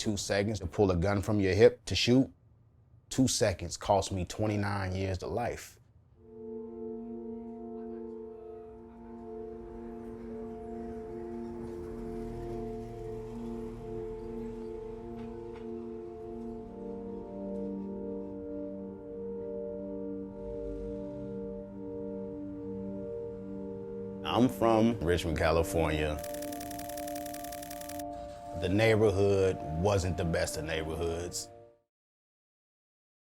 2 seconds to pull a gun from your hip to shoot. 2 seconds cost me 29 years to life. I'm from Richmond, California. The neighborhood wasn't the best of neighborhoods.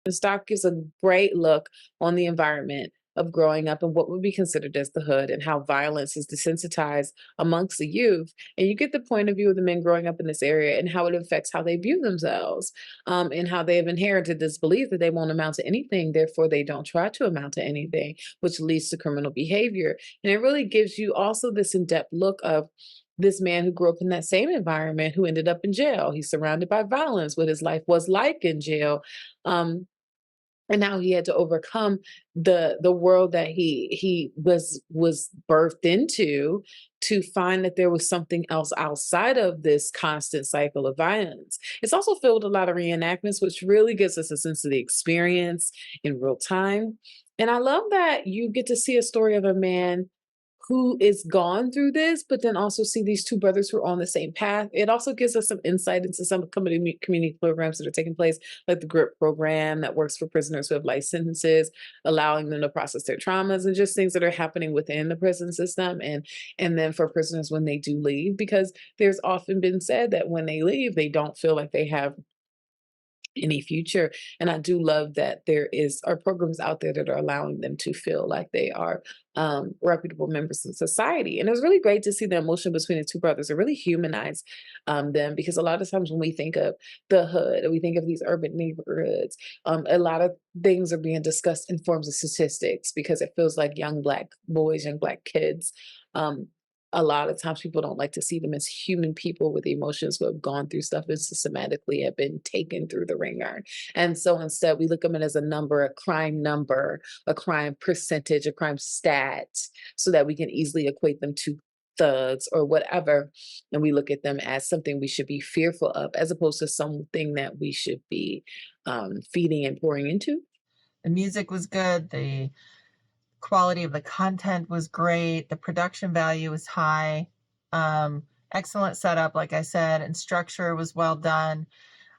This doc gives a great look on the environment of growing up and what would be considered as the hood and how violence is desensitized amongst the youth. And you get the point of view of the men growing up in this area and how it affects how they view themselves, and how they have inherited this belief that they won't amount to anything, therefore they don't try to amount to anything, which leads to criminal behavior. And it really gives you also this in-depth look of this man who grew up in that same environment who ended up in jail. He's surrounded by violence, what his life was like in jail. And now he had to overcome the world that he was birthed into, to find that there was something else outside of this constant cycle of violence. It's also filled with a lot of reenactments, which really gives us a sense of the experience in real time. And I love that you get to see a story of a man who is gone through this, but then also see these two brothers who are on the same path. It also gives us some insight into some community programs that are taking place, like the GRIP program that works for prisoners who have life sentences, allowing them to process their traumas and just things that are happening within the prison system, and then for prisoners when they do leave, because there's often been said that when they leave, they don't feel like they have any future. And I do love that there are programs out there that are allowing them to feel like they are reputable members of society. And it was really great to see the emotion between the two brothers. It really humanized them, because a lot of times when we think of the hood, or we think of these urban neighborhoods, a lot of things are being discussed in forms of statistics, because it feels like young Black boys, young Black kids, a lot of times people don't like to see them as human people with emotions who have gone through stuff and systematically have been taken through the ringer. And so instead, we look at them as a number, a crime percentage, a crime stat, so that we can easily equate them to thugs or whatever. And we look at them as something we should be fearful of, as opposed to something that we should be feeding and pouring into. The music was good. The quality of the content was great. The production value was high. Excellent setup, like I said, and structure was well done.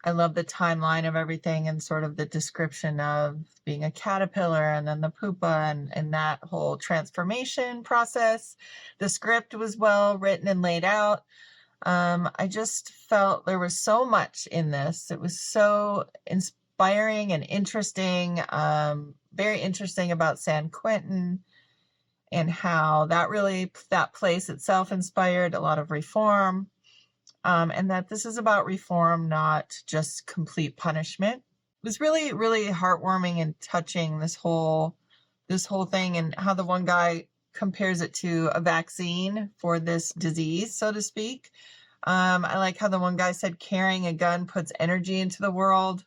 I love the timeline of everything and sort of the description of being a caterpillar and then the pupa and that whole transformation process. The script was well written and laid out. I just felt there was so much in this. It was so inspiring and interesting. Very interesting about San Quentin and how that place itself inspired a lot of reform, and that this is about reform, not just complete punishment. It was really, really heartwarming and touching, this whole thing, and how the one guy compares it to a vaccine for this disease, so to speak. I like how the one guy said carrying a gun puts energy into the world.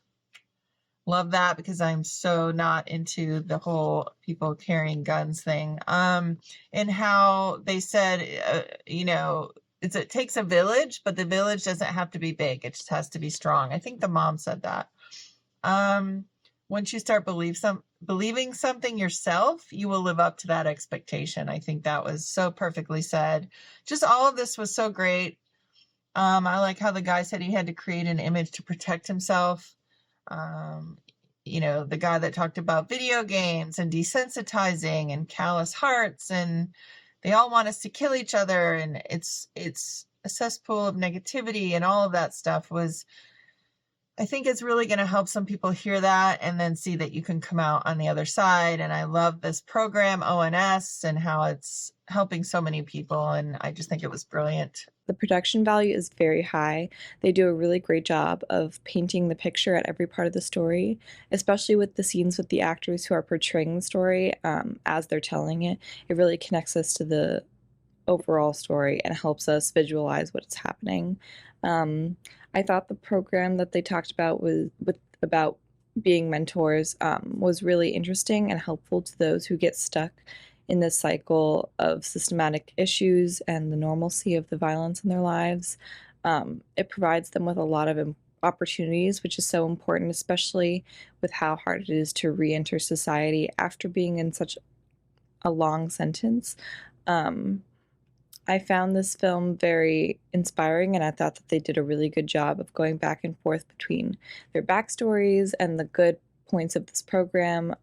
Love that, because I'm so not into the whole people carrying guns thing. And how they said, it takes a village, but the village doesn't have to be big. It just has to be strong. I think the mom said that. Once you start believing something yourself, you will live up to that expectation. I think that was so perfectly said. Just all of this was so great. I like how the guy said he had to create an image to protect himself. The guy that talked about video games and desensitizing and callous hearts, and they all want us to kill each other, and it's a cesspool of negativity, and all of that stuff was, I think it's really going to help some people hear that and then see that you can come out on the other side. And I love this program, ONS, and how it's helping so many people, and I just think it was brilliant. The production value is very high. They do a really great job of painting the picture at every part of the story, especially with the scenes with the actors who are portraying the story as they're telling it. It really connects us to the overall story and helps us visualize what's happening. I thought the program that they talked about about being mentors was really interesting and helpful to those who get stuck in this cycle of systematic issues and the normalcy of the violence in their lives. It provides them with a lot of opportunities, which is so important, especially with how hard it is to re-enter society after being in such a long sentence. I found this film very inspiring, and I thought that they did a really good job of going back and forth between their backstories and the good points of this program,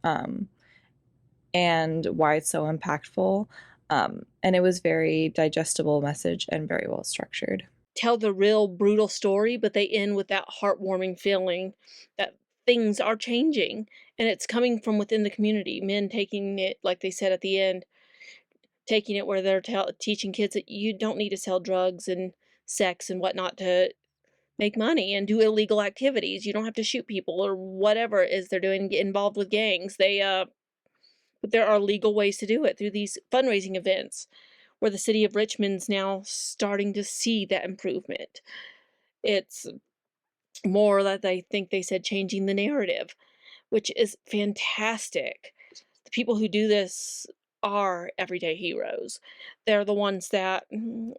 and why it's so impactful. And it was very digestible message and very well structured. Tell the real brutal story, but they end with that heartwarming feeling that things are changing and it's coming from within the community. Men taking it, like they said at the end, taking it where they're teaching kids that you don't need to sell drugs and sex and whatnot to make money and do illegal activities. You don't have to shoot people or whatever it is they're doing, get involved with gangs. But there are legal ways to do it through these fundraising events where the city of Richmond's now starting to see that improvement. It's more that I think they said changing the narrative, which is fantastic. The people who do this are everyday heroes. They're the ones that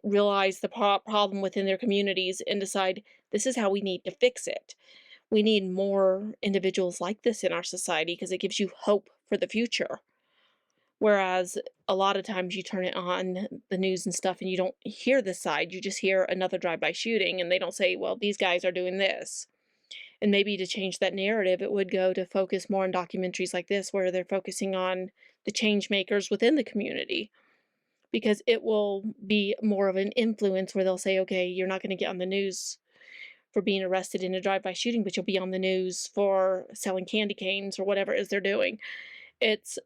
realize the problem within their communities and decide this is how we need to fix it. We need more individuals like this in our society because it gives you hope for the future. Whereas a lot of times you turn it on the news and stuff and you don't hear this side, you just hear another drive-by shooting and they don't say, well, these guys are doing this. And maybe to change that narrative, it would go to focus more on documentaries like this where they're focusing on the change makers within the community. Because it will be more of an influence where they'll say, okay, you're not going to get on the news for being arrested in a drive-by shooting, but you'll be on the news for selling candy canes or whatever it is they're doing. It's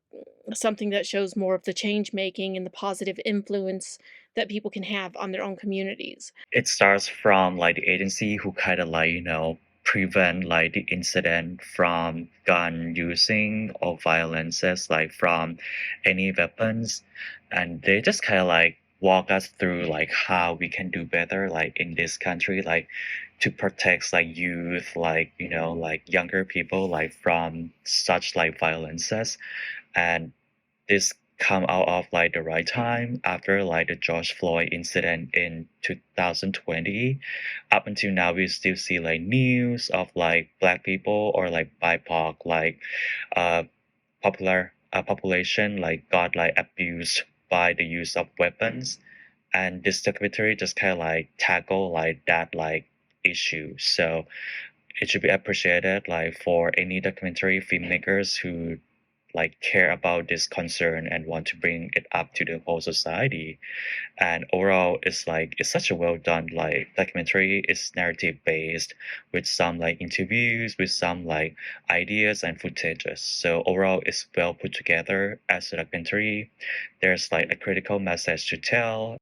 something that shows more of the change making and the positive influence that people can have on their own communities. It starts from like the agency who kind of like, prevent like the incident from gun using or violences, like from any weapons. And they just kind of like walk us through like how we can do better like in this country, like to protect like youth, like, like younger people like from such like violences. And this come out of like the right time after like the George Floyd incident in 2020. Up until now, we still see like news of like black people or like BIPOC like population like got like abused by the use of weapons, and this documentary just kind of like tackle like that like issue. So it should be appreciated like for any documentary filmmakers who like care about this concern and want to bring it up to the whole society. And overall it's such a well done like documentary. It's narrative based with some like interviews, with some like ideas and footages. So overall it's well put together as a documentary. There's like a critical message to tell,